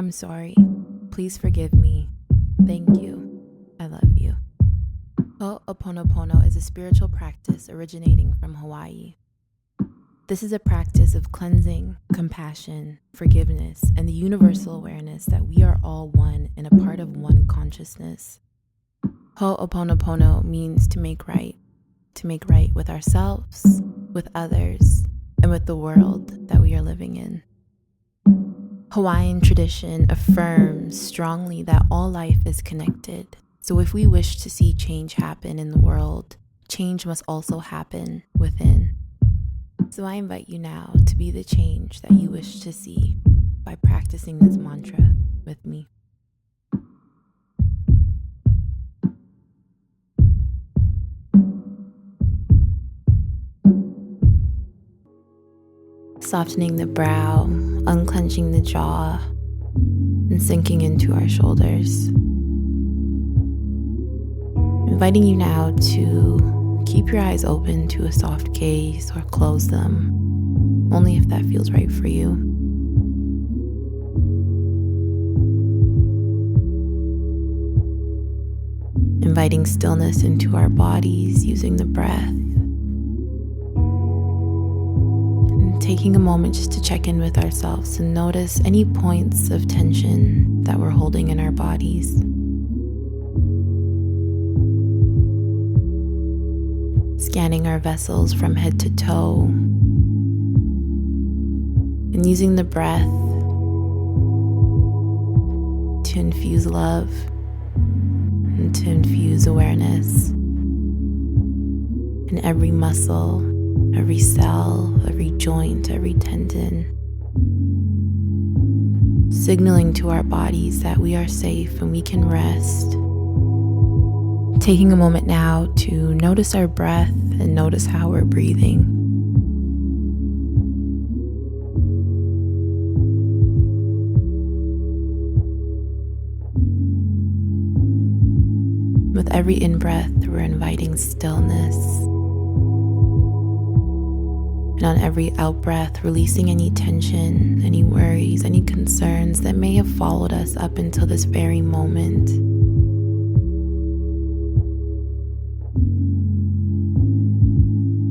I'm sorry. Please forgive me. Thank you. I love you. Ho'oponopono is a spiritual practice originating from Hawaii. This is a practice of cleansing, compassion, forgiveness, and the universal awareness that we are all one and a part of one consciousness. Ho'oponopono means to make right with ourselves, with others, and with the world that we are living in. Hawaiian tradition affirms strongly that all life is connected. So if we wish to see change happen in the world, change must also happen within. So I invite you now to be the change that you wish to see by practicing this mantra with me. Softening the brow, unclenching the jaw, and sinking into our shoulders. Inviting you now to keep your eyes open to a soft gaze or close them, only if that feels right for you. Inviting stillness into our bodies using the breath. And taking a moment just to check in with ourselves and notice any points of tension that we're holding in our bodies. Scanning our vessels from head to toe, and using the breath to infuse love and to infuse awareness in every muscle, every cell, every joint, every tendon, signaling to our bodies that we are safe and we can rest. Taking a moment now to notice our breath and notice how we're breathing. With every in-breath, we're inviting stillness. And on every out-breath, releasing any tension, any worries, any concerns that may have followed us up until this very moment.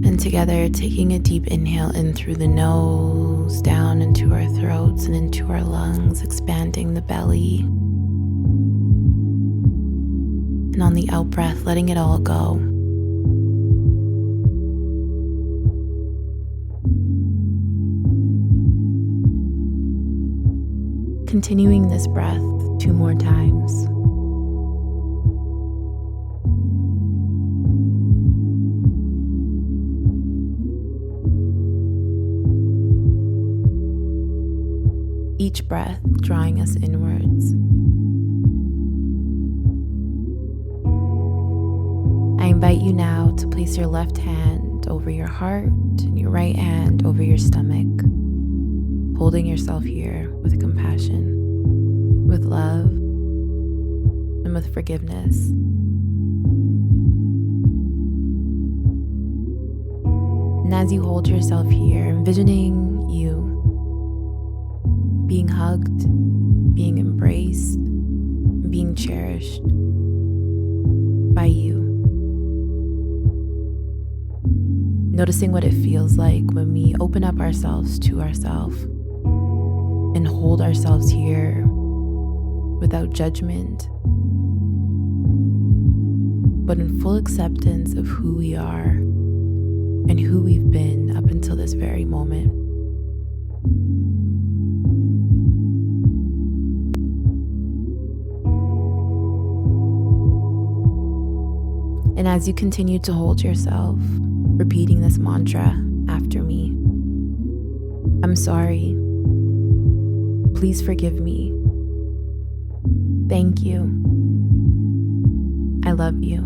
And together, taking a deep inhale in through the nose, down into our throats and into our lungs, expanding the belly. And on the out-breath, letting it all go. Continuing this breath 2 more times. Each breath drawing us inwards. I invite you now to place your left hand over your heart and your right hand over your stomach, holding yourself here with compassion, with love, and with forgiveness. And as you hold yourself here, envisioning you being hugged, being embraced, being cherished by you. Noticing what it feels like when we open up ourselves to ourselves and hold ourselves here without judgment, but in full acceptance of who we are and who we've been up until this very moment. And as you continue to hold yourself, repeating this mantra after me. I'm sorry. Please forgive me. Thank you. I love you.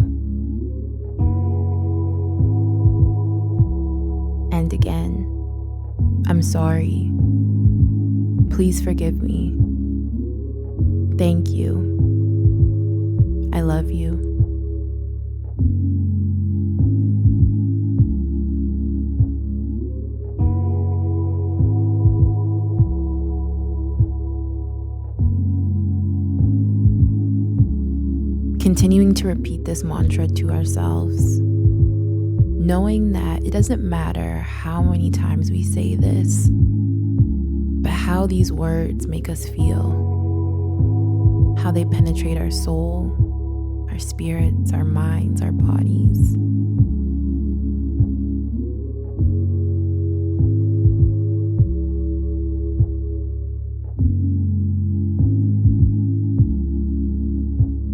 And again, I'm sorry. Please forgive me. Thank you. I love you. continuing to repeat this mantra to ourselves, knowing that it doesn't matter how many times we say this, but how these words make us feel, how they penetrate our soul, our spirits, our minds, our bodies.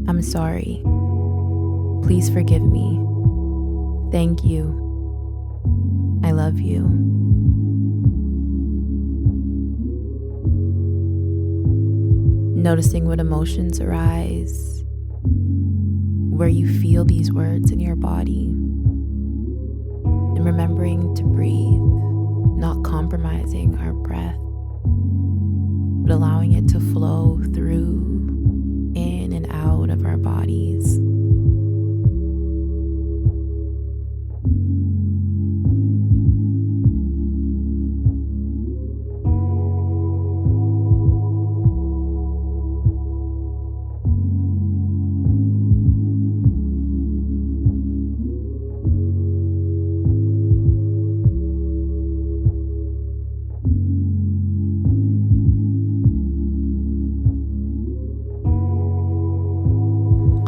I'm sorry. Please forgive me. Thank you. I love you. Noticing what emotions arise, where you feel these words in your body, and remembering to breathe, not compromising our breath, but allowing it to flow through, in and out of our bodies.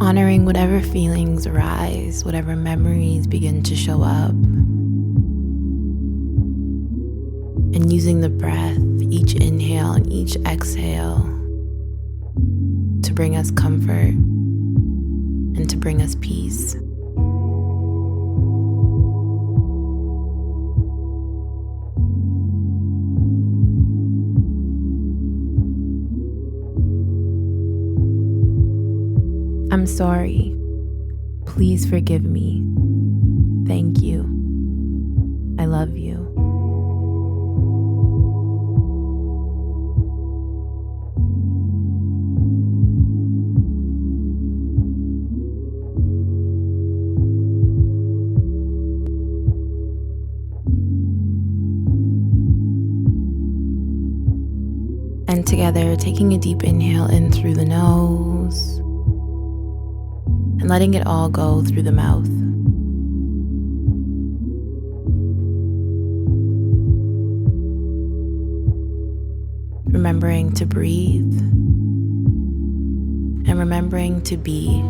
Honoring whatever feelings arise, whatever memories begin to show up, and using the breath, each inhale and each exhale, to bring us comfort and to bring us peace. I'm sorry. Please forgive me. Thank you. I love you. And together, taking a deep inhale in through the nose, and letting it all go through the mouth. Remembering to breathe and remembering to be.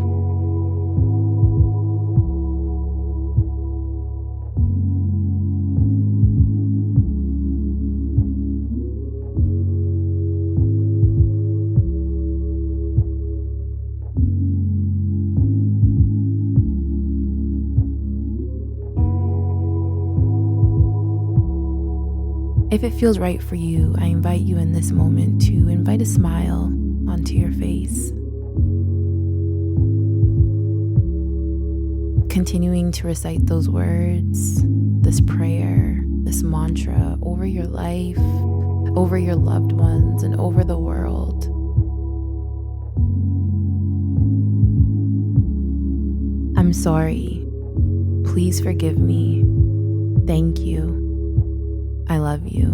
If it feels right for you, I invite you in this moment to invite a smile onto your face. Continuing to recite those words, this prayer, this mantra over your life, over your loved ones, and over the world. I'm sorry. Please forgive me. Thank you. I love you.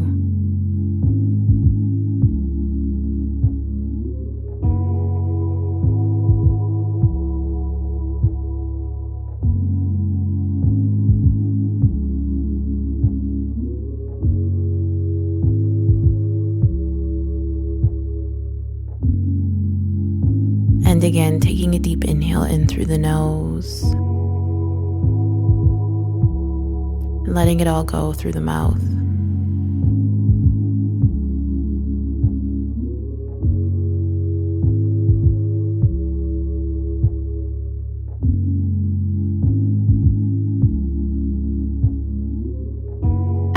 And again, taking a deep inhale in through the nose, and letting it all go through the mouth.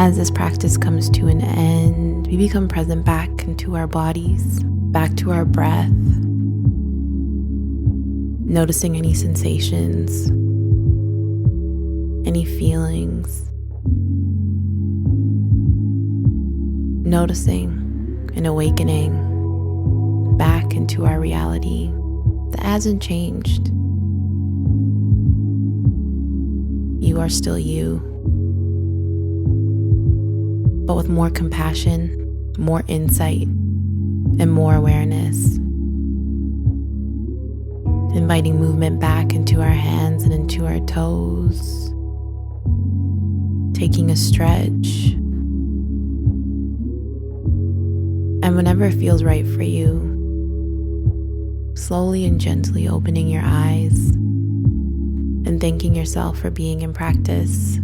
As this practice comes to an end, we become present back into our bodies, back to our breath, noticing any sensations, any feelings, noticing an awakening back into our reality that hasn't changed. You are still you, but with more compassion, more insight, and more awareness. And inviting movement back into our hands and into our toes, taking a stretch. And whenever it feels right for you, slowly and gently opening your eyes and thanking yourself for being in practice.